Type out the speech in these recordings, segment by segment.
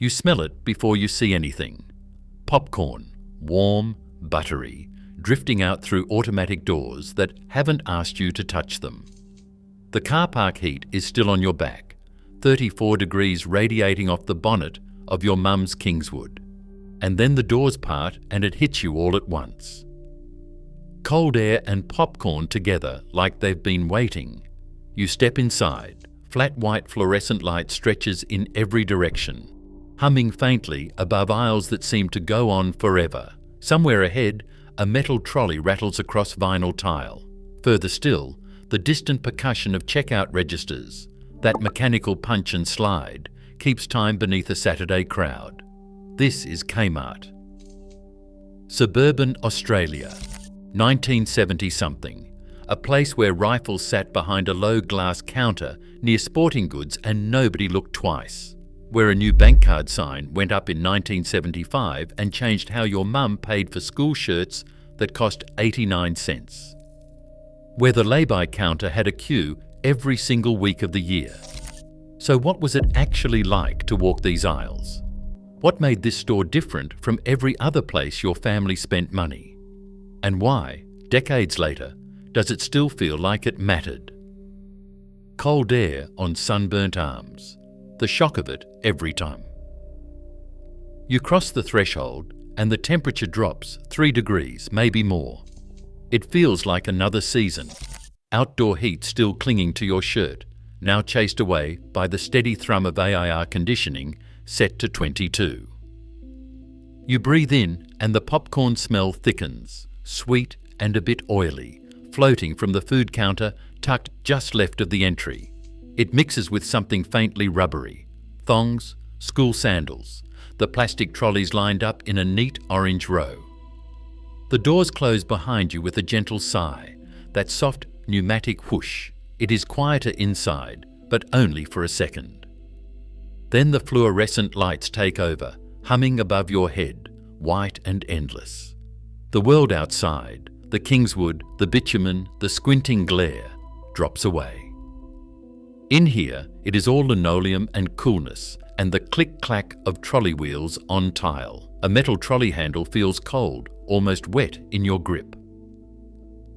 You smell it before you see anything. Popcorn, warm, buttery, drifting out through automatic doors that haven't asked you to touch them. The car park heat is still on your back, 34 degrees radiating off the bonnet of your mum's Kingswood. And then the doors part and it hits you all at once. Cold air and popcorn together like they've been waiting. You step inside, flat white fluorescent light stretches in every direction, humming faintly above aisles that seem to go on forever. Somewhere ahead, a metal trolley rattles across vinyl tile. Further still, the distant percussion of checkout registers, that mechanical punch and slide, keeps time beneath a Saturday crowd. This is Kmart. Suburban Australia, 1970-something. A place where rifles sat behind a low glass counter near sporting goods and nobody looked twice. Where a new bank card sign went up in 1975 and changed how your mum paid for school shirts that cost 89 cents. Where the lay-by counter had a queue every single week of the year. So what was it actually like to walk these aisles? What made this store different from every other place your family spent money? And why, decades later, does it still feel like it mattered? Cold air on sunburnt arms. The shock of it every time. You cross the threshold and the temperature drops 3 degrees, maybe more. It feels like another season. Outdoor heat still clinging to your shirt, now chased away by the steady thrum of AIR conditioning set to 22. You breathe in and the popcorn smell thickens, sweet and a bit oily, floating from the food counter tucked just left of the entry. It mixes with something faintly rubbery, thongs, school sandals, the plastic trolleys lined up in a neat orange row. The doors close behind you with a gentle sigh, that soft pneumatic whoosh. It is quieter inside, but only for a second. Then the fluorescent lights take over, humming above your head, white and endless. The world outside, the Kingswood, the bitumen, the squinting glare, drops away. In here, it is all linoleum and coolness, and the click-clack of trolley wheels on tile. A metal trolley handle feels cold, almost wet in your grip.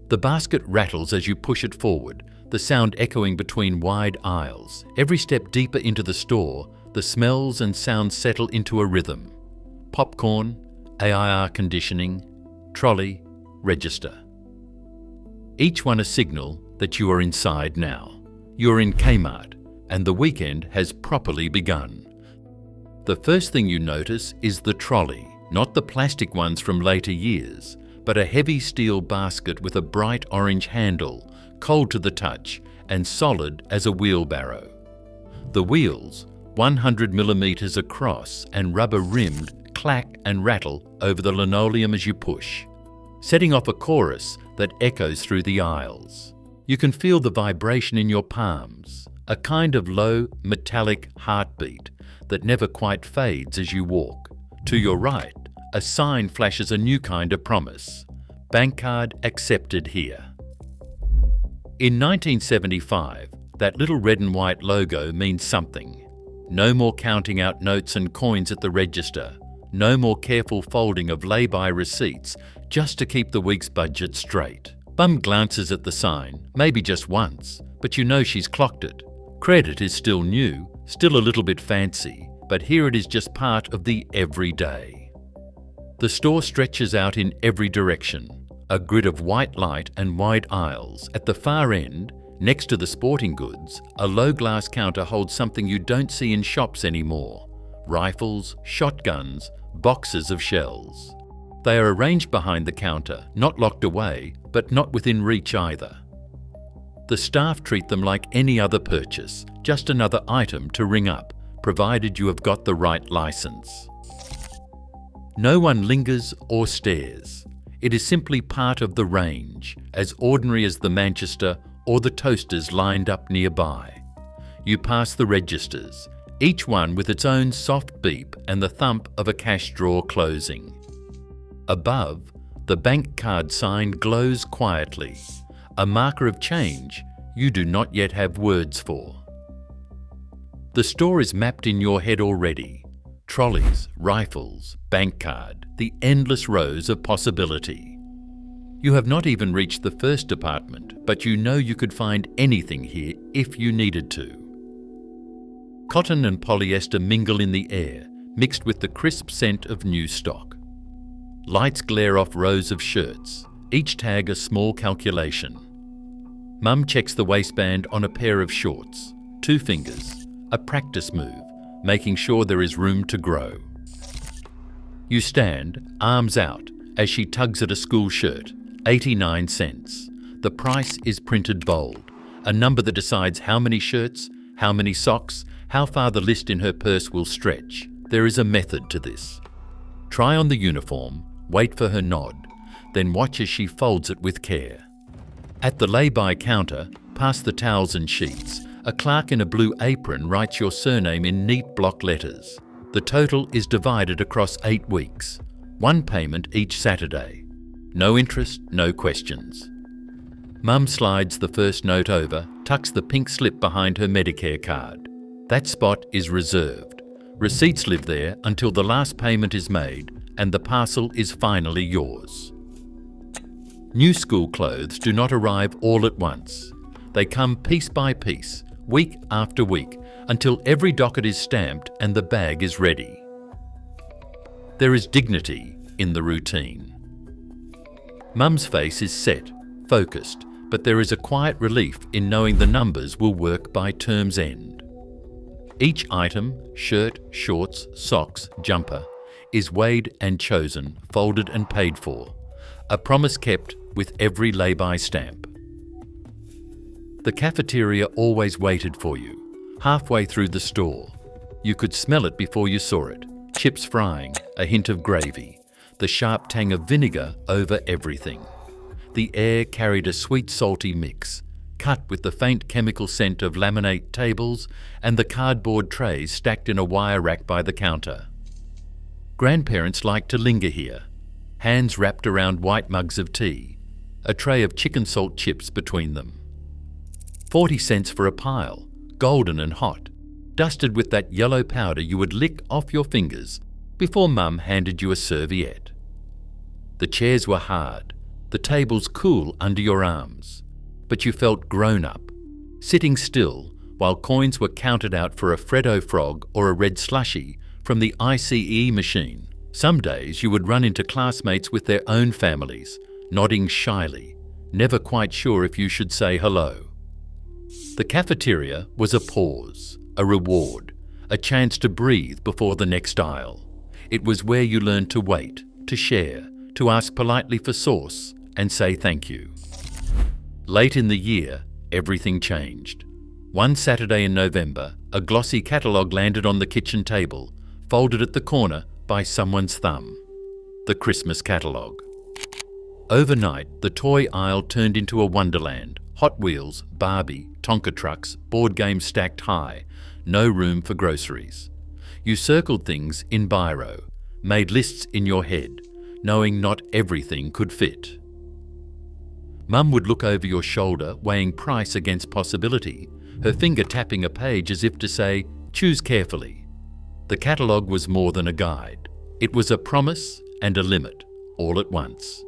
The basket rattles as you push it forward, the sound echoing between wide aisles. Every step deeper into the store, the smells and sounds settle into a rhythm. Popcorn, AIR conditioning, trolley, register. Each one a signal that you are inside now. You're in Kmart, and the weekend has properly begun. The first thing you notice is the trolley, not the plastic ones from later years, but a heavy steel basket with a bright orange handle, cold to the touch and solid as a wheelbarrow. The wheels, 100 millimeters across and rubber-rimmed, clack and rattle over the linoleum as you push, setting off a chorus that echoes through the aisles. You can feel the vibration in your palms, a kind of low, metallic heartbeat that never quite fades as you walk. To your right, a sign flashes a new kind of promise. Bank card accepted here. In 1975, that little red and white logo means something. No more counting out notes and coins at the register. No more careful folding of lay-by receipts just to keep the week's budget straight. Mum glances at the sign, maybe just once, but you know she's clocked it. Credit is still new, still a little bit fancy, but here it is just part of the everyday. The store stretches out in every direction, a grid of white light and wide aisles. At the far end, next to the sporting goods, a low glass counter holds something you don't see in shops anymore. Rifles, shotguns, boxes of shells. They are arranged behind the counter, not locked away, but not within reach either. The staff treat them like any other purchase, just another item to ring up, provided you have got the right license. No one lingers or stares. It is simply part of the range, as ordinary as the Manchester or the toasters lined up nearby. You pass the registers, each one with its own soft beep and the thump of a cash drawer closing. Above, the bank card sign glows quietly, a marker of change you do not yet have words for. The store is mapped in your head already. Trolleys, rifles, bank card, the endless rows of possibility. You have not even reached the first department, but you know you could find anything here if you needed to. Cotton and polyester mingle in the air, mixed with the crisp scent of new stock. Lights glare off rows of shirts, each tag a small calculation. Mum checks the waistband on a pair of shorts, 2 fingers, a practice move, making sure there is room to grow. You stand, arms out, as she tugs at a school shirt, 89 cents. The price is printed bold, a number that decides how many shirts, how many socks, how far the list in her purse will stretch. There is a method to this. Try on the uniform, wait for her nod, then watch as she folds it with care. At the lay-by counter, past the towels and sheets, a clerk in a blue apron writes your surname in neat block letters. The total is divided across 8 weeks. 1 payment each Saturday. No interest, no questions. Mum slides the first note over, tucks the pink slip behind her Medicare card. That spot is reserved. Receipts live there until the last payment is made and the parcel is finally yours. New school clothes do not arrive all at once. They come piece by piece, week after week, until every docket is stamped and the bag is ready. There is dignity in the routine. Mum's face is set, focused, but there is a quiet relief in knowing the numbers will work by term's end. Each item, shirt, shorts, socks, jumper, is weighed and chosen, folded and paid for. A promise kept with every lay-by stamp. The cafeteria always waited for you, halfway through the store. You could smell it before you saw it. Chips frying, a hint of gravy, the sharp tang of vinegar over everything. The air carried a sweet salty mix, cut with the faint chemical scent of laminate tables and the cardboard trays stacked in a wire rack by the counter. Grandparents liked to linger here, hands wrapped around white mugs of tea, a tray of chicken salt chips between them. 40 cents for a pile, golden and hot, dusted with that yellow powder you would lick off your fingers before Mum handed you a serviette. The chairs were hard, the tables cool under your arms, but you felt grown up, sitting still while coins were counted out for a Freddo frog or a red slushie from the ICE machine. Some days you would run into classmates with their own families, nodding shyly, never quite sure if you should say hello. The cafeteria was a pause, a reward, a chance to breathe before the next aisle. It was where you learned to wait, to share, to ask politely for sauce, and say thank you. Late in the year, everything changed. One Saturday in November, a glossy catalogue landed on the kitchen table, folded at the corner by someone's thumb. The Christmas catalogue. Overnight, the toy aisle turned into a wonderland. Hot Wheels, Barbie, Tonka trucks, board games stacked high, no room for groceries. You circled things in biro, made lists in your head, knowing not everything could fit. Mum would look over your shoulder, weighing price against possibility, her finger tapping a page as if to say, choose carefully. The catalogue was more than a guide. It was a promise and a limit, all at once.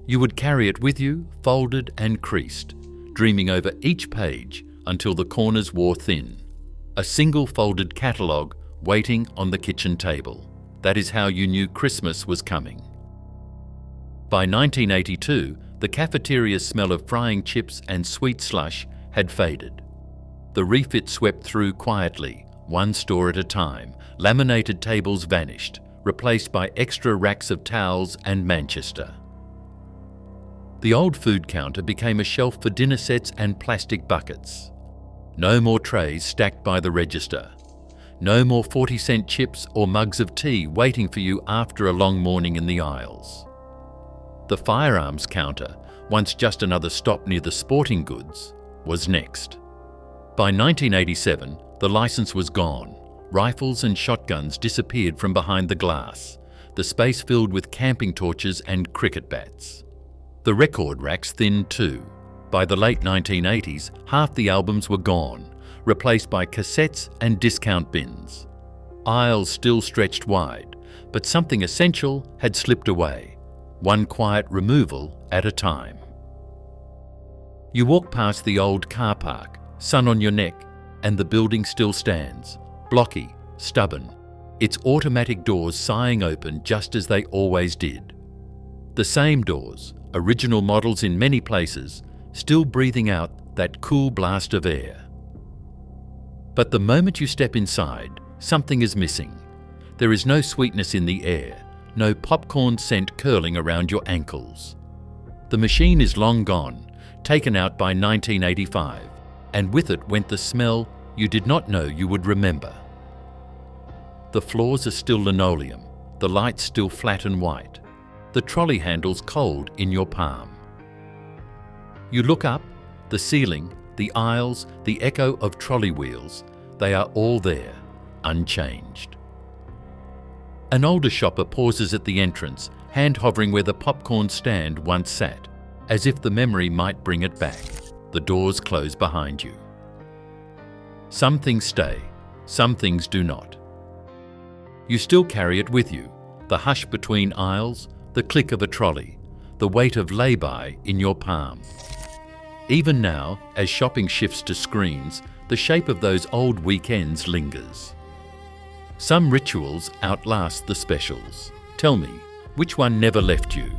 You would carry it with you, folded and creased, dreaming over each page until the corners wore thin. A single folded catalogue waiting on the kitchen table. That is how you knew Christmas was coming. By 1982, the cafeteria's smell of frying chips and sweet slush had faded. The refit swept through quietly, one store at a time. Laminated tables vanished, replaced by extra racks of towels and Manchester. The old food counter became a shelf for dinner sets and plastic buckets. No more trays stacked by the register. No more 40-cent chips or mugs of tea waiting for you after a long morning in the aisles. The firearms counter, once just another stop near the sporting goods, was next. By 1987, the license was gone. Rifles and shotguns disappeared from behind the glass, the space filled with camping torches and cricket bats. The record racks thinned too. By the late 1980s, half the albums were gone, replaced by cassettes and discount bins. Aisles still stretched wide, but something essential had slipped away, one quiet removal at a time. You walk past the old car park, sun on your neck, and the building still stands, blocky, stubborn, its automatic doors sighing open just as they always did. The same doors, original models in many places, still breathing out that cool blast of air. But the moment you step inside, something is missing. There is no sweetness in the air, no popcorn scent curling around your ankles. The machine is long gone, taken out by 1985, and with it went the smell you did not know you would remember. The floors are still linoleum, the lights still flat and white, the trolley handles cold in your palm. You look up, the ceiling, the aisles, the echo of trolley wheels, they are all there, unchanged. An older shopper pauses at the entrance, hand hovering where the popcorn stand once sat, as if the memory might bring it back. The doors close behind you. Some things stay, some things do not. You still carry it with you, the hush between aisles, the click of a trolley, the weight of lay-by in your palm. Even now, as shopping shifts to screens, the shape of those old weekends lingers. Some rituals outlast the specials. Tell me, which one never left you?